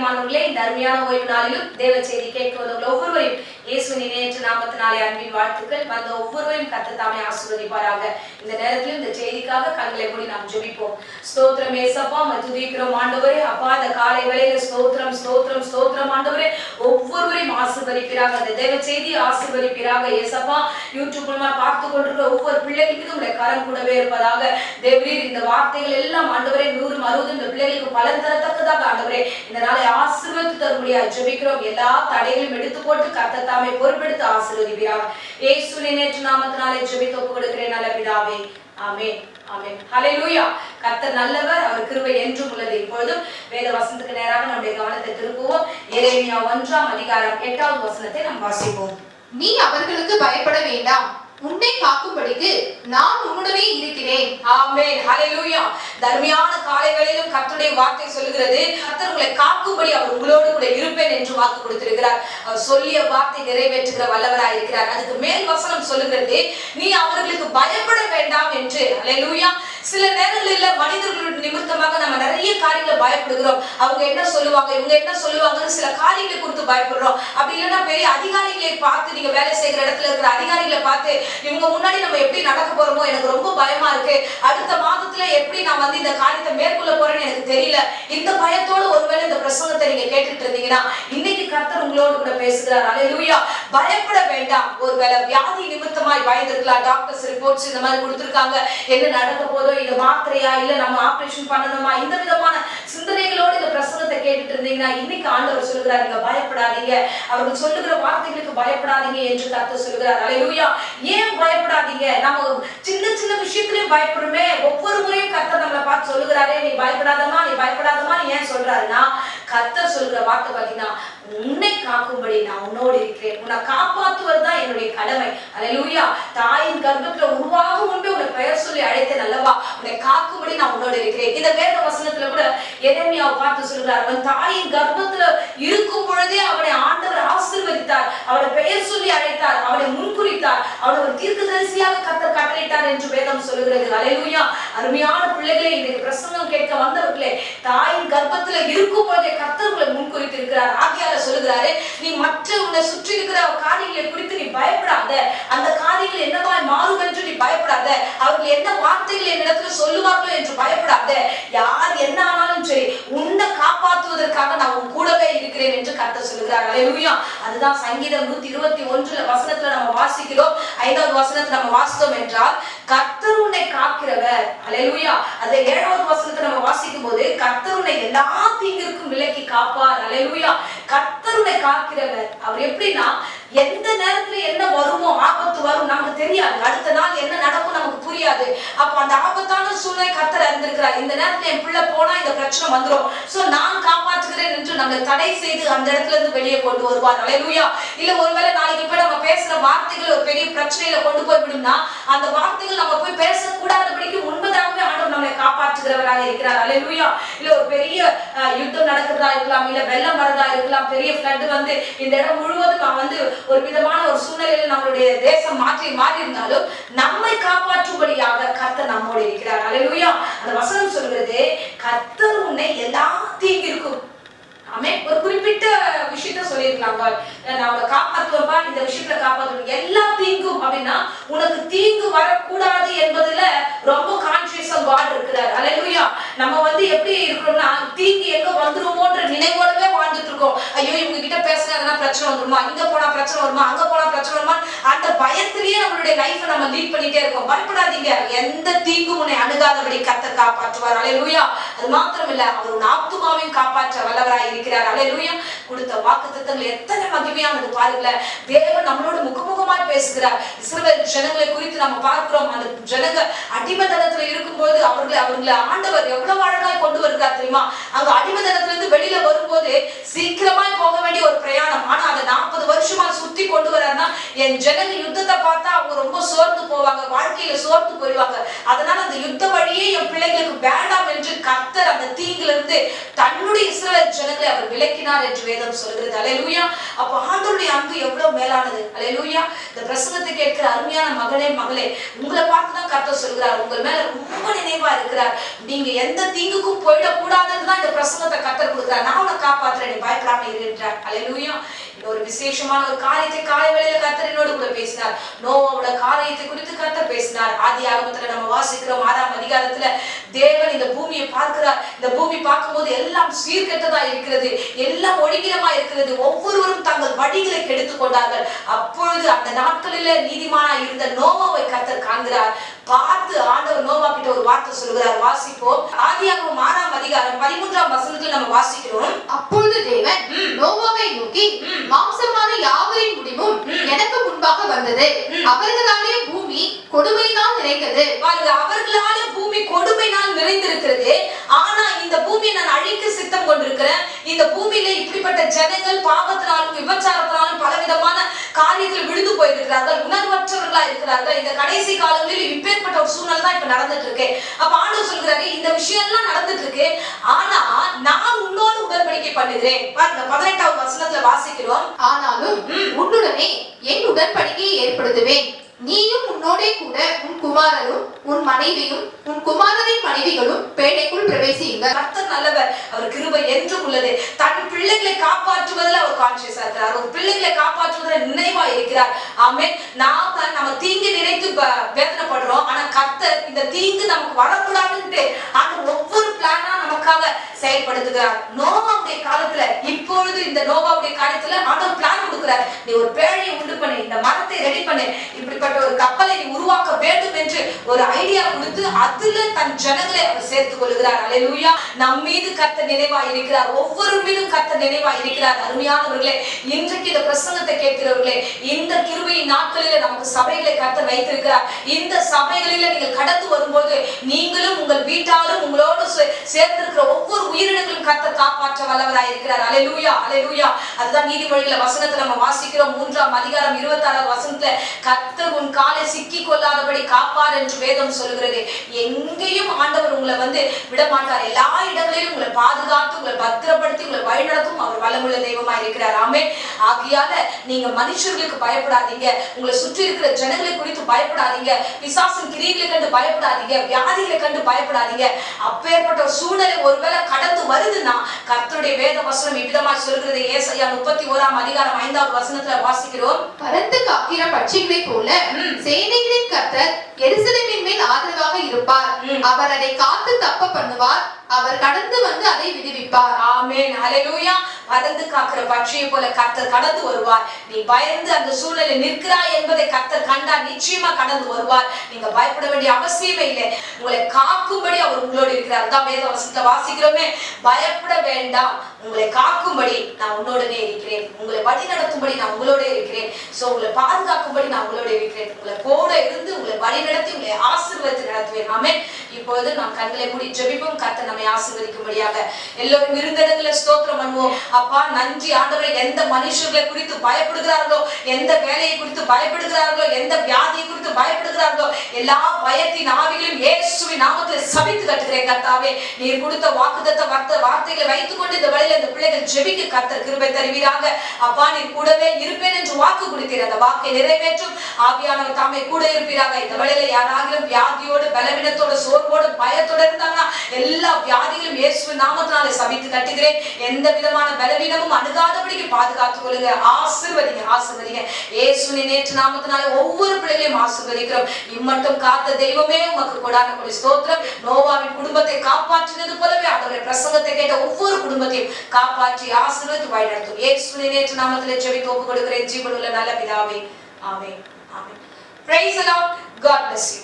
பிரியமானவர்களே, இந்த அருமையான ஓய்வு நாளிலும் தேவ செய்தி கேட்குவதற்கு ஒவ்வொருவரையும் இயேசுவின் இணையற்ற நாமத்தினாலே அன்பின் வாழ்த்துக்கள். வந்த ஒவ்வொருவரையும் கர்த்தர் தாமே ஆசீர்வதிப்பாராக. இந்த நேரத்திலும் இந்த செய்திக்காக கண்களை மூடி நாம் ஜெபிப்போம். ஸ்தோத்திரம் ஏசப்பா, துதிக்கிறோம் ஆண்டவரே. அப்பா, இந்த காலை வேளையில ஸ்தோத்திரம் ஸ்தோத்திரம் ஸ்தோத்திரம் ஆண்டவரே. ஒவ்வொருவரையும் ஆசீர்வதிப்பீராக, அந்த தேவ செய்தியை ஆசீர்வதிப்பீராக ஏசப்பா. யூடியூப் மூலமா பார்த்து கொண்டிருக்கிற ஒவ்வொரு பிள்ளைகளுக்கும் உடைய கரம் கூடவே இருப்பதாக. தேவரீர் இந்த வார்த்தைகள் எல்லாம் ஆண்டவரே 100 60 இந்த பிள்ளைகளுக்கு பலன் தரத்தக்கதாக ஆண்டவரே இந்த நாளை ஆசீர்வதித்து தரும்படியாக ஜெபிக்கிறோம். எல்லா தடைகளையும் எடுத்து போட்டு கர்த்தர் தாமே பொறுப்பெடுத்து ஆசீர்வதிப்பீராக. இயேசுவின் இணையற்ற நாமத்தினாலே ஜெபித்து ஒப்புக் கொடுக்கிறேன் நல்ல பிதாவே. ஆமென் ஆமென். ஹல்லேலூயா. கர்த்தர் நல்லவர், அவர் கிருபை என்றும் உள்ளது. இப்பொழுதும் வேத வசனத்துக்கு நேராக நம்முடைய கவனத்தை திருப்புவோம். எரேமியா 1ஆம் அதிகாரம் 8வது வசனத்தை நாம் வாசிப்போம். நீ அவர்களுக்கு பயப்பட வேண்டாம், உன்னை காக்கும்படிக்கு நான் உன்னுடனே இருக்கிறேன். ஆமென். ஹல்லேலூயா. தர்மியான காலைகளிலும் கர்த்தருடைய வார்த்தை சொல்கிறது, கர்த்தர் உங்களை காக்கும்படி அவர் உங்களோடு கூட இருப்பேன் என்று வாக்கு கொடுத்திருக்கிறார். அவர் சொல்லிய வார்த்தை நிறைவேற்றுகிற வல்லவராய் இருக்கிறார். அதுக்கு மேல் வசனம் சொல்லுகிறது, நீ அவர்களுக்கு பயப்பட வேண்டாம் என்று. ஹல்லேலூயா. சில நேரங்களில் மனிதர்களுடைய நிமித்தமாக நம்ம நிறைய காரியங்களை பயப்படுகிறோம். அவங்க என்ன சொல்லுவாங்க, இவங்க என்ன சொல்லுவாங்கன்னு சில காரியங்களை குறித்து பயப்படுறோம். அப்படி இல்லைன்னா பெரிய அதிகாரிகளை பார்த்து, நீங்க வேலை செய்கிற இடத்துல இருக்கிற அதிகாரிகளை பார்த்து, இவங்க முன்னாடி நம்ம எப்படி நடக்க போறோமோ எனக்கு ரொம்ப பயமா இருக்கு, அடுத்த மாதத்துல எப்படி நான் வந்து இந்த காரியத்தை மேற்கொள்ள போறேன்னு எனக்கு தெரியல. இந்த பயத்தோட ஒருவேளை இந்த பிரசங்கத்தை நீங்க கேட்டுட்டு இருந்தீங்கன்னா இன்னைக்கு கர்த்தர் உங்களோடு கூட பேசுகிறார். ஹல்லேலூயா. பயப்பட வேண்டாம். ஒருவேளை வியாதி நிமித்தமாய் பயந்துருக்கலாம். டாக்டர்ஸ் ரிப்போர்ட்ஸ் இந்த மாதிரி கொடுத்திருக்காங்க, என்ன நடக்க போதோ, இது மாத்திரையா, இல்ல நம்ம ஆபரேஷன் பண்ணணுமா, இந்த விதமான சிந்தனைகளோடு இந்த பிரசங்கத்தை கேட்டுட்டு இருந்தீங்கன்னா இன்னைக்கு ஆண்டவர் சொல்லுகிறார், நீங்க பயப்படாதீங்க, அவர்கள் சொல்லுகிற வார்த்தைகளுக்கு பயப்படாதீங்க என்று கர்த்தர் சொல்லுகிறார். ஹல்லேலூயா. ஏன் பயப்படாதீங்க? நம்ம சின்ன சின்ன விஷயத்திலயும் பயப்படுறோமே. ஒவ்வொரு முறையும் கர்த்தர் நம்மளை பார்த்து சொல்லுகிறாரே, நீ பயப்படாதமா, நீ பயப்படாதமா. ஏன் சொல்றாருன்னா, கர்த்தர் சொல்லுகிற வார்த்தை பார்த்தீங்கன்னா, உன்னை காக்கும்படி நான் உன்னோடு இருக்கிறேன், உன்னை காப்பாற்றுவதுதான் என்னுடைய கடமை. ஹல்லேலூயா. தாயின் கர்ப்பத்துல உருவாகும் முன்பே உன்னை பெயர் சொல்லி அழைத்தேன் அல்லவா, உன்னை காக்கும்படி நான் உன்னோடு இருக்கிறேன். இந்த வேத வசனத்துல கூட எரேமியாவை பார்த்து சொல்கிறார், அவன் தாயின் கர்ப்பத்துல இருக்கும் பொழுதே அவனை ஆண்டவர் ஆசீர்வதித்தார், அவனை பெயர் சொல்லி அழைத்தார், அவனை முன்குறித்தார், அவனை ஒரு தீர்க்கதரிசியாக கர்த்தர் கட்டளையிட்டார் என்று வேதம் சொல்லுகிறது. ஹல்லேலூயா. அருமையான பிள்ளைகளே, இன்னைக்கு பிரசங்கம் கேட்க வந்தவர்களே, தாயின் கர்ப்பத்துல இருக்கும் போதே கர்த்தர் உங்களை முன்குறித்து இருக்கிறார். ஆகியால சொல்லுகிறாரு, நீ மற்ற உன்னை சுற்றி இருக்கிற காரியங்களை குறித்து நீ பயப்படாத, அந்த காரியங்கள் என்னவாய் மாறும் என்று நீ பயப்படாத, அவர்கள் என்ன வார்த்தைகள் என்னிடத்துல சொல்லுவார்களோ என்று பயப்படாத, யார் என்ன ஆனாலும் சரி உன்னை காப்பாற்றுவதற்காக நான் உன் கூடவே இருக்கிறேன் என்று கர்த்தர் சொல்லுகிறார். ஹல்லேலூயா. அதுதான் சங்கீதம் 121 வசனத்துல நம்ம வாசிக்கிறோம். 5வது வசனத்தை நம்ம வாசித்தோம் என்றால், கர்த்தர் உன்னை காக்கிறவர். ஹல்லேலூயா. அதை 7வது வசனத்தை நம்ம வாசிக்கும் போது, கர்த்தர் உன்னை எல்லா தீங்கிற்கும் விலக்கி காப்பார். ஹல்லேலூயா. கர்த்தர் உன்னை காக்கிறவர். அவர் எப்படின்னா, எந்த நேரத்துல என்ன வருமோ, ஆபத்து வரும் நமக்கு தெரியாது, அடுத்த நாள் என்ன நடக்கும் நமக்கு புரியாது. அப்ப அந்த ஆபத்தான சூழ்நிலை கர்த்தர் அறிந்திருக்கிறார். இந்த நேரத்துல என் பிள்ளை போனா இந்த பிரச்சனை வந்துடும், சோ நான் காப்பாற்றுகிறேன் என்று நம்மளை தடை செய்து அந்த இடத்துல இருந்து வெளியே கொண்டு வருவார். ஹல்லேலூயா. இல்ல ஒருவேளை நாளைக்கு போய் நம்ம பேசுற வார்த்தைகள் ஒரு பெரிய பிரச்சனையில கொண்டு போய் விடும்னா, அந்த வார்த்தைகள் நம்ம போய் பேசக்கூடாதபடிக்கு முன்பதாகவே ஆண்டவர் நம்மளை காப்பாற்றுகிறவராக இருக்கிறார். ஹல்லேலூயா. இல்ல ஒரு பெரிய யுத்தம் நடக்கிறதா இருக்கலாம், இல்ல வெள்ளம் வரதா இருக்கலாம், பெரிய ஃப்ளட் வந்து இந்த இடம் முழுவதும் வந்து ஒரு விதமான ஒரு சூழ்நிலையில் நம்மளுடைய தேசம் மாறி இருந்தாலும் நம்மை காப்பாற்றும்படியாக கர்த்தர் நம்மோடு இருக்கிறார். ஹல்லேலூயா. அந்த வசனம் சொல்கிறது, கர்த்தர் உன்னை எல்லா தீங்கிற்கும். ஆமென். ஒரு குறிப்பிட்ட விஷயத்த சொல்லியிருக்கலாம், நான் உங்களை காப்பாற்றுவேன்பா, இந்த விஷயத்துல காப்பாற்றுவேன். எல்லா தீங்கும் அப்படின்னா உனக்கு தீங்கு வரக்கூடாது என்பதுல ரொம்ப கான்சியஸா காட் இருக்கிறார். ஹல்லேலூயா. நம்ம வந்து எப்படி இருக்கிறோம்னா, தீங்கு எங்க வந்துருமோன்ற நினைவோடவே வாழ்ந்துட்டு இருக்கோம். ஐயோ இவங்க கிட்ட பேசினா பிரச்சனை வந்துருமா, இங்க போனா பிரச்சனை வருமா, அங்க போனா பிரச்சனை வருமா, அந்த பயத்திலேயே நம்மளுடைய லைஃபை நம்ம லீட் பண்ணிட்டே இருக்கோம். பயப்படாதீங்க, எந்த தீங்கும் உன்னை அணுகாதபடி கர்த்தர் காப்பாற்றுவார். ஹல்லேலூயா. அது மாத்திரம் இல்ல, அவர் உன் ஆத்துமாவையும் காப்பாற்ற வல்லவராய் இருக்கிறார். ஹல்லேலூயா. கொடுத்த வாக்குத்தத்தங்கள் எத்தனை மகிமையானது பாருங்களேன். தேவன் நம்மளோட முகமுகமாய் பேசுகிறார். இஸ்ரவேல் ஜனங்களை குறித்து நம்ம பார்க்கிறோம். அந்த ஜனங்க அடிமைத்தனத்துல இருக்கும்போது அவர்களை ஆண்டவர் எவ்வளவு அழகாய் கொண்டு வருகிறார் தெரியுமா. அங்க அடிமைத்தனத்துல இருந்து வெளியில வரும்போது சீக்கிரமாய் போக வேண்டிய ஒரு பிரயாணம், ஆனா அதை 40 வருஷமா சுத்தி கொண்டு வர்றாருன்னா, என் ஜனங்க யுத்தத்தை பார்த்தா அவங்க ரொம்ப சோர்ந்து போவாங்க, வாழ்க்கையில சோர்ந்து போயிடுவாங்க. அதனால அந்த யுத்த வழியே என் பிள்ளைகளுக்கு வேண்டாம் என்று கர்த்தர் அந்த தீங்குல இருந்து தன்னுடைய இஸ்ரவேல் ஜனங்களை அவர் விலக்கினார் என்று வேதம் சொல்கிறது. ஹல்லேலூயா. அப்ப ஆண்டவருடைய அன்பு எவ்வளவு மேலானது. ஹல்லேலூயா. இந்த பிரசங்கத்தை கேட்கிற அருமையான மகனே மகளே, உங்களை பார்த்துதான் கர்த்தர் சொல்கிறார், உங்கள் மேல ரொம்ப நினைவா இருக்கிறார். நீங்க எந்த தீங்குக்கும் போயிடக்கூடாதுன்னு தான் இந்த பிரசங்கத்தை கர்த்தர் கொடுக்கிறார். நான் உன்னை காப்பாற்றுறேன், நீ பயப்படாம இரு என்றார். அல்லேலூயா. ஒரு விசேஷமான ஒரு காரியத்தை காலை வேளையில கர்த்தர் என்னோடு கூட பேசினார். நோவாவோட காரியத்தை குறித்து கர்த்தர் பேசினார். ஆதியாகமத்துல நம்ம வாசிக்கிறோம் 6ஆம் அதிகாரத்துல தேவன் இந்த பூமியை பார்க்கிறார். இந்த பூமி பார்க்கும்போது எல்லாம் சீர்கெட்டதா இருக்கிறது, எல்லாம் ஒழுங்கினமா இருக்கிறது, ஒவ்வொருவரும் தங்கள் வழிகளை கெடுத்துக் கொண்டார்கள். அப்பொழுது அந்த நாட்களில நீதிமானா இருந்த நோவாவை கர்த்தர் காண்கிறார். பார்த்து ஆண்டவர் நோவா கிட்ட ஒரு வார்த்தை சொல்கிறார். வாசிப்போம். ஆதியாகமம் 6ஆம் அதிகாரம் 13ஆம் வசனத்தில் நம்ம வாசிக்கிறோம். அப்பொழுது தேவன் நோவாவை நோக்கி, மாம்சமான யாவரின் முடிவும் எனக்கு முன்பாக வந்தது, அவர்களாலே பூமி கொடுமையினால் நிறைந்தது. அவர்களால பூமி கொடுமையினால் நிறைந்திருக்கிறது. ஆனா இந்த பூமியை நான் அழிக்க சித்தம் கொண்டிருக்கிறேன். இந்த பூமியில இப்படிப்பட்ட ஜனங்கள் பாவத்தினாலும் விபச்சாரத்தினாலும் பலவிதமான காரியத்தில் விழுந்து போயிருக்கிறார்கள், உணர்வற்றவர்களா இருக்கிறார்கள். இந்த கடைசி காலங்களில் இப்பேற்பட்ட ஒரு சூழ்நிலை தான் இப்ப நடந்துட்டு இருக்கு. அப்ப ஆண்டவர் சொல்கிறாரு, இந்த விஷயம் எல்லாம் நடந்துட்டு இருக்கு, ஆனா நான் உன்னோடு உடன்படிக்கை பண்ணுகிறேன். பாருங்க 18ஆவது வசனத்துல வாசிக்கிறோம். ஆனாலும் உன்னுடனே என் உடன்படிக்கையை ஏற்படுத்துவேன், நீயும் உன்னோடே கூட உன் குமாரரும் உன் மனைவியும் உன் குமாரரின் மனைவிகளும் பேழைக்குள் பிரவேசியுங்கள். கர்த்தர் நல்லவர், அவர் கிருபை என்றும் உள்ளது. தன் பிள்ளைகளை காப்பாற்றுவதில் அவர் கான்சியஸா இருக்கிறார், ஒரு பிள்ளைகளை காப்பாற்றுவதில் நினைவா இருக்கிறார். ஆமென். நம்ம தீங்கு நினைத்து வேதனைப்படுறோம், ஆனா கர்த்தர் இந்த தீங்கு நமக்கு வரக்கூடாதுன்னு அந்த ஒவ்வொரு பிளானா நமக்காக செயல்படுத்துகிறார். நோவாவுடைய காலத்துல, இப்பொழுது இந்த நோவாவுடைய காலத்துல ஆண்டவர் பிளான் கொடுக்கிறார். நீ ஒரு பேழையை உண்டு பண்ணு, இந்த மரத்தை ரெடி பண்ணு, இப்படிப்பட்ட ஒரு கப்பலை நீ உருவாக்க வேண்டும் என்று ஒரு ஐடியா கொடுத்து அதுல தன் ஜனங்களை அவர் சேர்த்துக் கொள்கிறார். அல்லேலூயா. நம் மீது கர்த்தர் நினைவா இருக்கிறார், ஒவ்வொரு மீதும் கர்த்தர் நினைவா இருக்கிறார். அருமையானவர்களே, இன்றைக்கு இந்த பிரசங்கத்தை கேட்கிறவர்களே, இந்த கிருபையின் நாட்களில நமக்கு சபைகளை கர்த்தர் வைத்திருக்கிறார். இந்த சபைகளில நீங்கள் கடந்து வரும்போது நீங்களும் உங்கள் வீட்டாரும் உங்களோடு சேர்ந்திருக்கிற ஒவ்வொரு உயிரினங்களும் கர்த்தர் காப்பாற்ற வல்லவராய் இருக்கிறார். அல்லேலூயா, அல்லேலூயா. அதுதான் நீதிமொழிகள வசனத்துல நம்ம வாசிக்கிறோம் 3ஆம் அதிகாரம் 26ஆம் வசனத்துல, கர்த்தர் உன் காலை சிக்கி கொள்ளாதபடி காப்பார் என்று வேதம் சொல்கிறது. எங்கேயும் ஆண்டவர் உங்களை விட மாட்டார். எல்லா இடங்களிலும் உங்களை பாதுகாத்து உங்களை பத்திரப்படுத்தி உங்களை வழிநடத்தும் அவர் வல்லமுள்ள தெய்வமா இருக்கிறார். ஆமென். ஆகையால நீங்க மனுஷர்களுக்கு பயப்படாதீங்க, உங்களை சுற்றி இருக்கிற ஜனங்களை குறித்து பயப்படாதீங்க, பிசாசின் கிரியைகளை கண்டு பயப்படாதீங்க, வியாதிகளை கண்டு பயப்படாதீங்க. அப்பேற்பட்ட ஒரு சூழ்நிலை ஒருவேளை கடந்து வருதுன்னா கர்த்தருடைய வேத வசனம் இவ்விதமா சொல்கிறது. ஏசாயா 31ஆம் அதிகாரம் 5ஆவது வசனத்துல வாசிக்கிறோம். பறந்து காக்கிற பட்சிகளை போல சேனைகளின் கர்த்தர் எருசலேமின் மேல் ஆதரவாக இருப்பார், அவர் அதை காத்து தப்ப பண்ணுவார், அவர் கடந்து வந்து அதை விடுவிப்பார். ஆமென். அல்லேலூயா. பறந்து காக்கிற பட்சியை போல கர்த்தர் கடந்து வருவார். நீ பயந்து அந்த சூழ்நிலை நிற்கிறாய் என்பதை கர்த்தர் கண்டா நிச்சயமா கடந்து வருவார். நீங்க பயப்பட வேண்டிய அவசியமே இல்லை. உங்களை காக்கும்படி அவர் உங்களோடு இருக்கிறார். தான் வேத வசனத்தை வாசிக்கிறோமே, பயப்பட வேண்டாம், உங்களை காக்கும்படி நான் உன்னோடனே இருக்கிறேன், உங்களை வழி நடத்தும்படி நான் உங்களோட இருக்கிறேன், சோ உங்களை பாதுகாக்கும்படி நான் உங்களோட இருக்கிறேன், உங்களை கூட இருந்து உங்களை வழி நடத்தி உங்களை ஆசீர்வதித்து நடத்துவேன். ஆமென். இப்பொழுது நாம் கண்களை மூடி ஜெபிப்போம். கர்த்தர் நம்மை ஆசீர்வதிக்கும்படியாக எல்லோரும் இருந்த இடங்களை ஸ்தோத்திரம் பண்ணுவோம். அப்பா நன்றி ஆண்டவரே. எந்த மனுஷர்களை குறித்து பயப்படுகிறார்களோ, எந்த வேலையை குறித்து பயப்படுகிறார்களோ, எந்த வியாதியை குறித்து பயப்படுகிறார்களோ, எல்லா பயத்தின் ஆவிகளும் இயேசுவின் நாமத்தில் சபித்து கட்டுகிறேன். கர்த்தாவே, நீர் கொடுத்த வாக்குத்தத்த வார்த்தைகளை வைத்துக் கொண்டு இந்த வழியில இந்த பிள்ளைகள் ஜெபிக்க கர்த்தர் கிருபை தருவீராக. அப்பா நீர் கூடவே இருப்பேன் என்று வாக்கு கொடுத்தீர், அந்த வாக்கை நிறைவேற்றும் ஆவியானவர் தாமே கூட இருப்பீராக. இந்த வழியில யாராகிலும் வியாதியோடு பலவீனத்தோடு சோர்வோடு பயத்தோடு இருந்தாங்கன்னா எல்லா வியாதிகளும் இயேசுவின் நாமத்தினாலே சபித்து கட்டுகிறேன். எந்த விதமான பலவீனமும் அணுகாதபடிக்கு பாதுகாத்துக் கொள்ளுங்க. ஆசீர்வதிங்க, ஆசீர்வதிங்க. இயேசுவின் நேற்று நாமத்தினாலே ஒவ்வொரு பிள்ளைகளையும் ஆசீர்வதிக்கிறோம். இம்மட்டும் காத்த தெய்வமே உமக்கு கொடான கொடி ஸ்தோத்திரம். நோவாவின் குடும்பத்தை காப்பாற்றினது போலவே அவருடைய பிரசங்கத்தை கேட்ட ஒவ்வொரு குடும்பத்தையும் காப்பாற்றி ஆசீர்வதித்து வழிநடத்தும். இயேசுவின் நேற்று நாமத்திலே ஜெபித்து ஒப்புக் கொடுக்கிறேன் ஜீவனுள்ள நல்ல பிதாவே. ஆமென். ஆமென். Praise the Lord. God bless you.